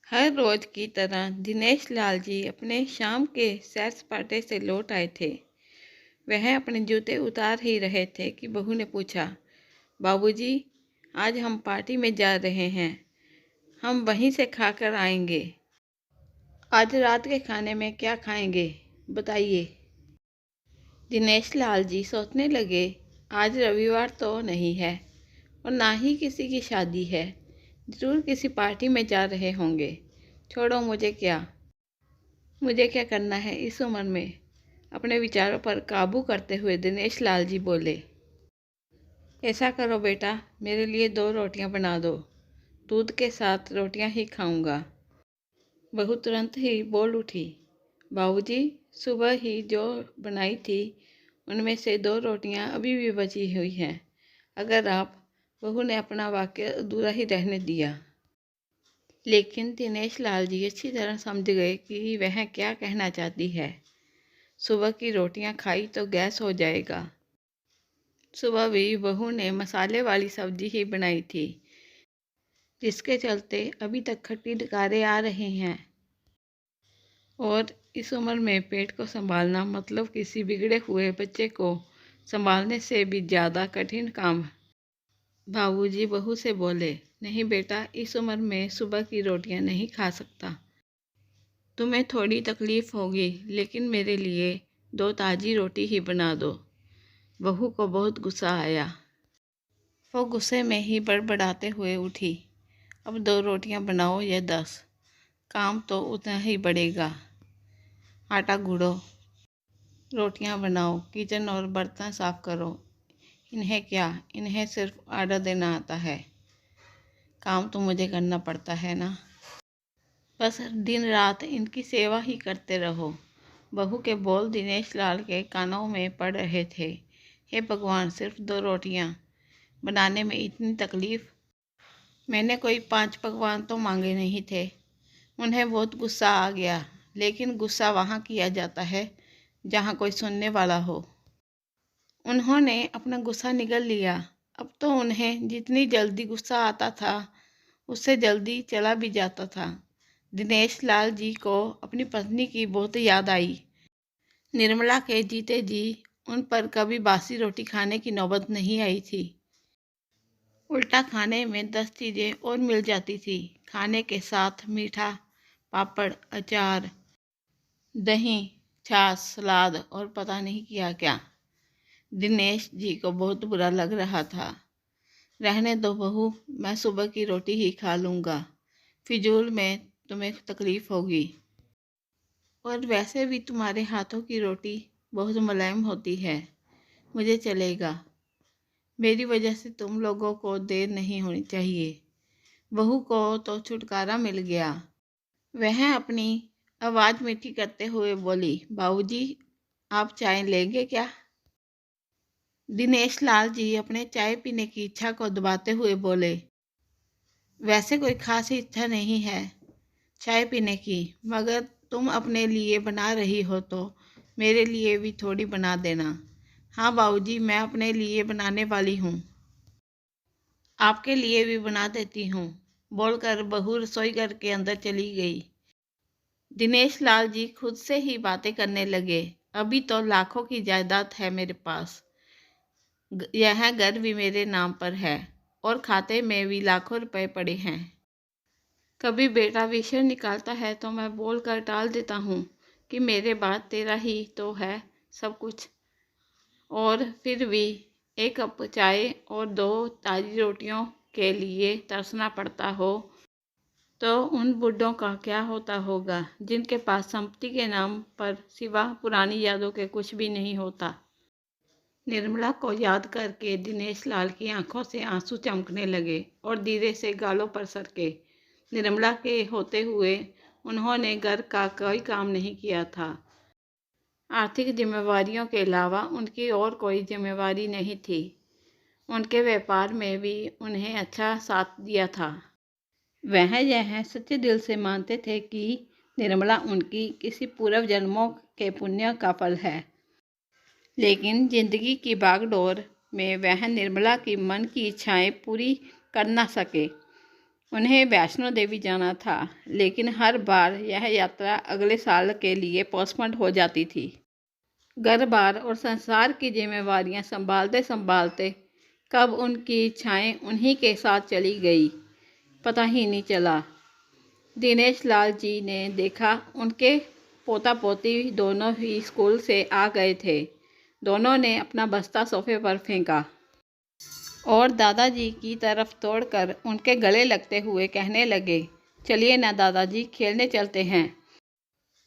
हर रोज की तरह दिनेश लाल जी अपने शाम के सैर सपाटे से लौट आए थे। वह अपने जूते उतार ही रहे थे कि बहू ने पूछा, बाबूजी, आज हम पार्टी में जा रहे हैं, हम वहीं से खाकर आएंगे। आज रात के खाने में क्या खाएंगे, बताइए। दिनेश लाल जी सोचने लगे, आज रविवार तो नहीं है और ना ही किसी की शादी है। ज़रूर किसी पार्टी में जा रहे होंगे। छोड़ो, मुझे क्या करना है इस उम्र में। अपने विचारों पर काबू करते हुए दिनेश लाल जी बोले, ऐसा करो बेटा, मेरे लिए 2 रोटियां बना दो। दूध के साथ रोटियां ही खाऊंगा। बहू तुरंत ही बोल उठी, बाबूजी, सुबह ही जो बनाई थी उनमें से 2 रोटियां अभी भी बची हुई हैं। अगर आप, बहू ने अपना वाक्य अधूरा ही रहने दिया। लेकिन दिनेश लाल जी अच्छी तरह समझ गए कि वह क्या कहना चाहती है। सुबह की रोटियां खाई तो गैस हो जाएगा। सुबह भी बहू ने मसाले वाली सब्जी ही बनाई थी, जिसके चलते अभी तक खट्टी डकारे आ रहे हैं। और इस उम्र में पेट को संभालना मतलब किसी बिगड़े हुए बच्चे को संभालने से भी ज़्यादा कठिन काम। बाबूजी बहू से बोले, नहीं बेटा, इस उम्र में सुबह की रोटियां नहीं खा सकता। तुम्हें थोड़ी तकलीफ़ होगी, लेकिन मेरे लिए 2 ताज़ी रोटी ही बना दो। बहू को बहुत गुस्सा आया। वो गुस्से में ही बड़बड़ाते हुए उठी, अब 2 रोटियां बनाओ या 10, काम तो उतना ही बढ़ेगा। आटा गूंदो, रोटियां बनाओ, किचन और बर्तन साफ करो। इन्हें सिर्फ ऑर्डर देना आता है। काम तो मुझे करना पड़ता है ना। बस दिन रात इनकी सेवा ही करते रहो। बहू के बोल दिनेश लाल के कानों में पड़ रहे थे। हे भगवान, सिर्फ 2 रोटियां बनाने में इतनी तकलीफ़। मैंने कोई 5 पकवान तो मांगे नहीं थे। उन्हें बहुत गुस्सा आ गया, लेकिन गुस्सा वहाँ किया जाता है जहाँ कोई सुनने वाला हो। उन्होंने अपना गुस्सा निगल लिया। अब तो उन्हें जितनी जल्दी गुस्सा आता था, उससे जल्दी चला भी जाता था। दिनेश लाल जी को अपनी पत्नी की बहुत याद आई। निर्मला के जीते जी उन पर कभी बासी रोटी खाने की नौबत नहीं आई थी। उल्टा खाने में 10 चीज़ें और मिल जाती थी। खाने के साथ मीठा, पापड़, अचार, दही, छाछ, सलाद और पता नहीं क्या क्या। दिनेश जी को बहुत बुरा लग रहा था। रहने दो बहू, मैं सुबह की रोटी ही खा लूँगा। फिजूल में तुम्हें तकलीफ़ होगी। और वैसे भी तुम्हारे हाथों की रोटी बहुत मुलायम होती है। मुझे चलेगा। मेरी वजह से तुम लोगों को देर नहीं होनी चाहिए। बहू को तो छुटकारा मिल गया। वह अपनी आवाज़ मीठी करते हुए बोली, बाबूजी, आप चाय लेंगे क्या? दिनेश लाल जी अपने चाय पीने की इच्छा को दबाते हुए बोले, वैसे कोई खास इच्छा नहीं है चाय पीने की, मगर तुम अपने लिए बना रही हो तो मेरे लिए भी थोड़ी बना देना। हाँ बाबूजी, मैं अपने लिए बनाने वाली हूँ। आपके लिए भी बना देती हूँ, बोलकर बहू रसोई घर के अंदर चली गई। दिनेश लाल जी खुद से ही बातें करने लगे, अभी तो लाखों की जायदाद है मेरे पास। यह घर भी मेरे नाम पर है और खाते में भी लाखों रुपए पड़े हैं। कभी बेटा विषय निकालता है तो मैं बोलकर टाल देता हूँ कि मेरे बाद तेरा ही तो है सब कुछ। और फिर भी 1 कप चाय और 2 ताज़ी रोटियों के लिए तरसना पड़ता हो तो उन बुढ़ों का क्या होता होगा, जिनके पास संपत्ति के नाम पर सिवा पुरानी यादों के कुछ भी नहीं होता। निर्मला को याद करके दिनेश लाल की आंखों से आंसू चमकने लगे और धीरे से गालों पर सरके। निर्मला के होते हुए उन्होंने घर का कोई काम नहीं किया था। आर्थिक जिम्मेवारियों के अलावा उनकी और कोई जिम्मेवारी नहीं थी। उनके व्यापार में भी उन्हें अच्छा साथ दिया था। वह यह सच्चे दिल से मानते थे कि निर्मला उनकी किसी पूर्व जन्मों के पुण्य का फल है। लेकिन जिंदगी की भागदौड़ में वह निर्मला की मन की इच्छाएं पूरी कर न सके। उन्हें वैष्णो देवी जाना था, लेकिन हर बार यह यात्रा अगले साल के लिए पोस्टपोन हो जाती थी। घर-बार और संसार की जिम्मेवारियां संभालते संभालते कब उनकी इच्छाएं उन्हीं के साथ चली गई, पता ही नहीं चला। दिनेश लाल जी ने देखा उनके पोता पोती दोनों ही स्कूल से आ गए थे। दोनों ने अपना बस्ता सोफे पर फेंका और दादाजी की तरफ तोड़कर उनके गले लगते हुए कहने लगे, चलिए ना दादाजी, खेलने चलते हैं।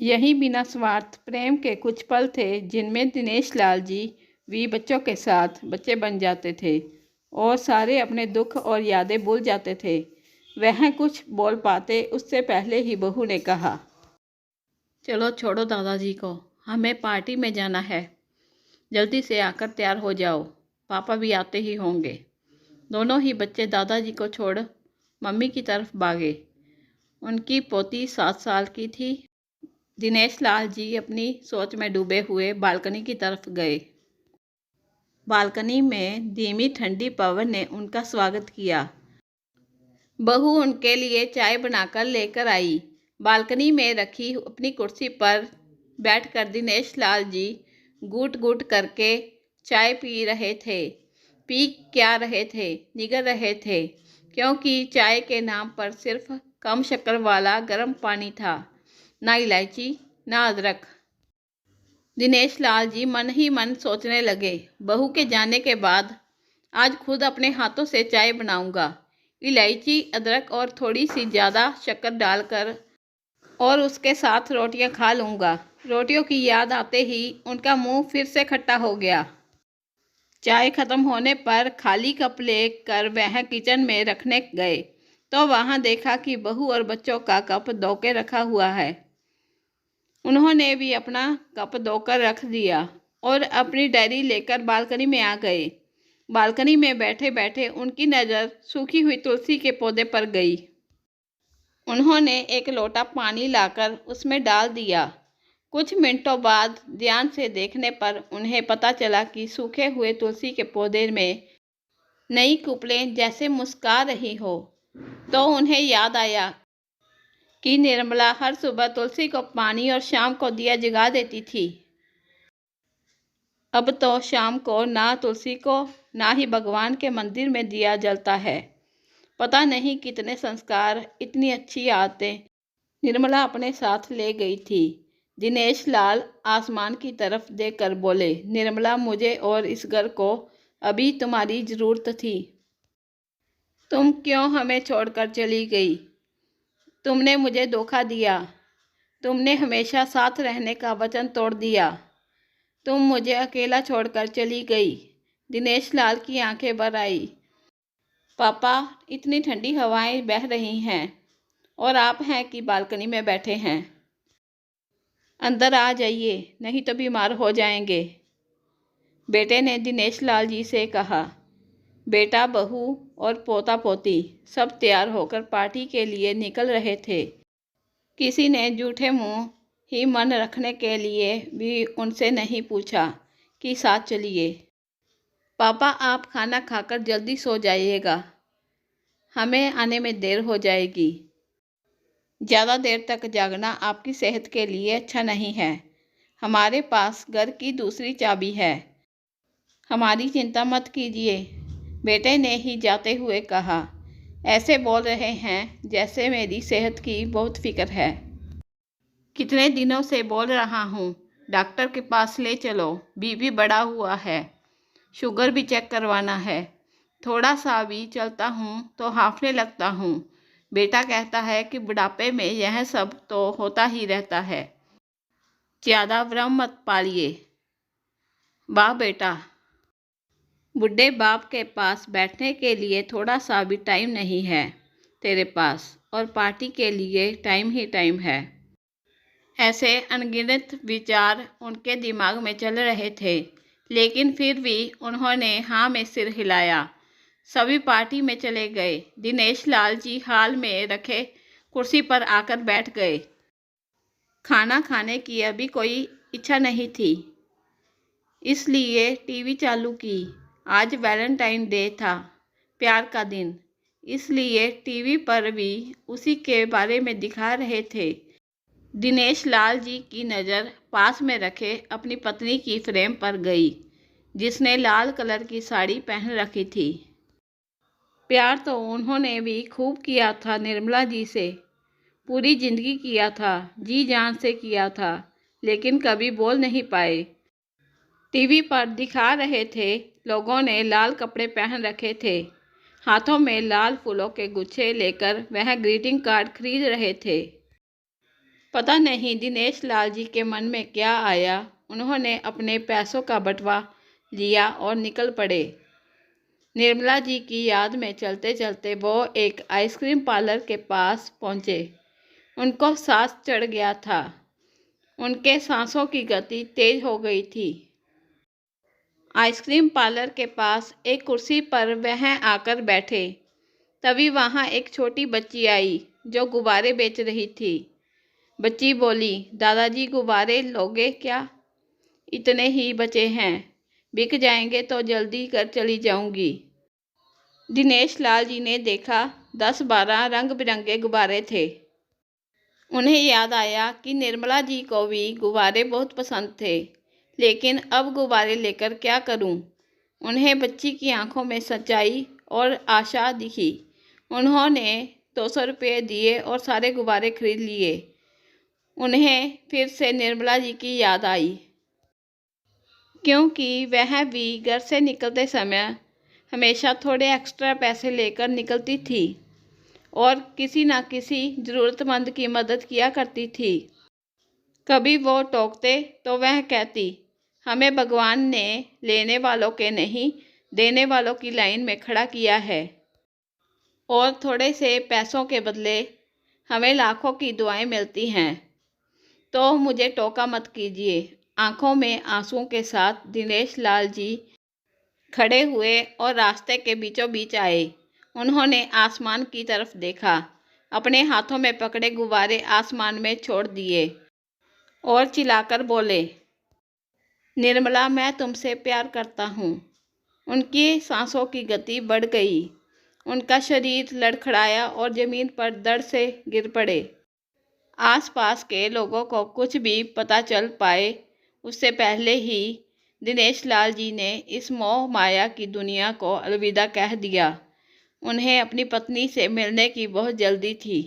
यही बिना स्वार्थ प्रेम के कुछ पल थे जिनमें दिनेश लाल जी भी बच्चों के साथ बच्चे बन जाते थे और सारे अपने दुख और यादें भूल जाते थे। वह कुछ बोल पाते उससे पहले ही बहू ने कहा, चलो छोड़ो दादाजी को, हमें पार्टी में जाना है। जल्दी से आकर तैयार हो जाओ, पापा भी आते ही होंगे। दोनों ही बच्चे दादाजी को छोड़ मम्मी की तरफ भागे। उनकी पोती 7 साल की थी। दिनेश लाल जी अपनी सोच में डूबे हुए बालकनी की तरफ गए। बालकनी में धीमी ठंडी पवन ने उनका स्वागत किया। बहू उनके लिए चाय बनाकर लेकर आई। बालकनी में रखी अपनी कुर्सी पर बैठकर दिनेश लाल जी घूट घूट करके चाय पी रहे थे। पी क्या रहे थे, निगल रहे थे, क्योंकि चाय के नाम पर सिर्फ कम शक्कर वाला गर्म पानी था, ना इलायची ना अदरक। दिनेश लाल जी मन ही मन सोचने लगे, बहू के जाने के बाद आज खुद अपने हाथों से चाय बनाऊंगा, इलायची अदरक और थोड़ी सी ज़्यादा शक्कर डालकर, और उसके साथ रोटियां खा लूँगा। रोटियों की याद आते ही उनका मुंह फिर से खट्टा हो गया। चाय खत्म होने पर खाली कप लेकर वह किचन में रखने गए तो वहां देखा कि बहू और बच्चों का कप धो के रखा हुआ है। उन्होंने भी अपना कप धोकर रख दिया और अपनी डायरी लेकर बालकनी में आ गए। बालकनी में बैठे बैठे उनकी नज़र सूखी हुई तुलसी के पौधे पर गई। उन्होंने एक लोटा पानी लाकर उसमें डाल दिया। कुछ मिनटों बाद ध्यान से देखने पर उन्हें पता चला कि सूखे हुए तुलसी के पौधे में नई कुपलें जैसे मुस्कुरा रही हो। तो उन्हें याद आया कि निर्मला हर सुबह तुलसी को पानी और शाम को दिया जगा देती थी। अब तो शाम को ना तुलसी को ना ही भगवान के मंदिर में दिया जलता है। पता नहीं कितने संस्कार, इतनी अच्छी आदतें निर्मला अपने साथ ले गई थी। दिनेश लाल आसमान की तरफ देखकर बोले, निर्मला, मुझे और इस घर को अभी तुम्हारी ज़रूरत थी। तुम क्यों हमें छोड़कर चली गई? तुमने मुझे धोखा दिया। तुमने हमेशा साथ रहने का वचन तोड़ दिया। तुम मुझे अकेला छोड़कर चली गई। दिनेश लाल की आंखें भर आई। पापा, इतनी ठंडी हवाएं बह रही हैं और आप हैं कि बालकनी में बैठे हैं। अंदर आ जाइए, नहीं तो बीमार हो जाएंगे। बेटे ने दिनेश लाल जी से कहा। बेटा, बहू और पोता पोती सब तैयार होकर पार्टी के लिए निकल रहे थे। किसी ने झूठे मुंह ही मन रखने के लिए भी उनसे नहीं पूछा कि साथ चलिए। पापा, आप खाना खाकर जल्दी सो जाइएगा, हमें आने में देर हो जाएगी। ज़्यादा देर तक जागना आपकी सेहत के लिए अच्छा नहीं है। हमारे पास घर की दूसरी चाबी है, हमारी चिंता मत कीजिए, बेटे ने ही जाते हुए कहा। ऐसे बोल रहे हैं जैसे मेरी सेहत की बहुत फिक्र है। कितने दिनों से बोल रहा हूँ, डॉक्टर के पास ले चलो, बीपी बढ़ा हुआ है, शुगर भी चेक करवाना है। थोड़ा सा भी चलता हूँ तो हांफने लगता हूँ। बेटा कहता है कि बुढ़ापे में यह सब तो होता ही रहता है। ज़्यादा भ्रम मत पालिए। वाह बेटा, बुढ़े बाप के पास बैठने के लिए थोड़ा सा भी टाइम नहीं है तेरे पास, और पार्टी के लिए टाइम ही टाइम है। ऐसे अनगिनत विचार उनके दिमाग में चल रहे थे, लेकिन फिर भी उन्होंने हाँ में सिर हिलाया। सभी पार्टी में चले गए। दिनेश लाल जी हाल में रखे कुर्सी पर आकर बैठ गए। खाना खाने की अभी कोई इच्छा नहीं थी, इसलिए टीवी चालू की। आज वैलेंटाइन डे था, प्यार का दिन, इसलिए टीवी पर भी उसी के बारे में दिखा रहे थे। दिनेश लाल जी की नज़र पास में रखे अपनी पत्नी की फ्रेम पर गई, जिसने लाल कलर की साड़ी पहन रखी थी। प्यार तो उन्होंने भी खूब किया था निर्मला जी से, पूरी जिंदगी किया था, जी जान से किया था, लेकिन कभी बोल नहीं पाए। टीवी पर दिखा रहे थे, लोगों ने लाल कपड़े पहन रखे थे, हाथों में लाल फूलों के गुच्छे लेकर वह ग्रीटिंग कार्ड खरीद रहे थे। पता नहीं दिनेश लाल जी के मन में क्या आया, उन्होंने अपने पैसों का बटवा लिया और निकल पड़े। निर्मला जी की याद में चलते चलते वो एक आइसक्रीम पार्लर के पास पहुँचे। उनको सांस चढ़ गया था, उनके सांसों की गति तेज हो गई थी। आइसक्रीम पार्लर के पास एक कुर्सी पर वह आकर बैठे। तभी वहाँ एक छोटी बच्ची आई जो गुब्बारे बेच रही थी। बच्ची बोली, दादाजी गुब्बारे लोगे क्या? इतने ही बचे हैं, बिक जाएंगे तो जल्दी कर चली जाऊंगी। दिनेश लाल जी ने देखा 10-12 रंग बिरंगे गुब्बारे थे। उन्हें याद आया कि निर्मला जी को भी गुब्बारे बहुत पसंद थे, लेकिन अब गुब्बारे लेकर क्या करूं? उन्हें बच्ची की आंखों में सच्चाई और आशा दिखी। उन्होंने 200 रुपये दिए और सारे गुब्बारे खरीद लिए। उन्हें फिर से निर्मला जी की याद आई, क्योंकि वह भी घर से निकलते समय हमेशा थोड़े एक्स्ट्रा पैसे लेकर निकलती थी और किसी न किसी ज़रूरतमंद की मदद किया करती थी। कभी वो टोकते तो वह कहती, हमें भगवान ने लेने वालों के नहीं, देने वालों की लाइन में खड़ा किया है, और थोड़े से पैसों के बदले हमें लाखों की दुआएं मिलती हैं, तो मुझे टोका मत कीजिए। आंखों में आंसुओं के साथ दिनेश लाल जी खड़े हुए और रास्ते के बीचों बीच आए। उन्होंने आसमान की तरफ देखा, अपने हाथों में पकड़े गुब्बारे आसमान में छोड़ दिए और चिल्लाकर बोले, निर्मला, मैं तुमसे प्यार करता हूँ। उनकी सांसों की गति बढ़ गई, उनका शरीर लड़खड़ाया और ज़मीन पर दर्द से गिर पड़े। आसपास के लोगों को कुछ भी पता चल पाए उससे पहले ही दिनेश लाल जी ने इस मोह माया की दुनिया को अलविदा कह दिया। उन्हें अपनी पत्नी से मिलने की बहुत जल्दी थी।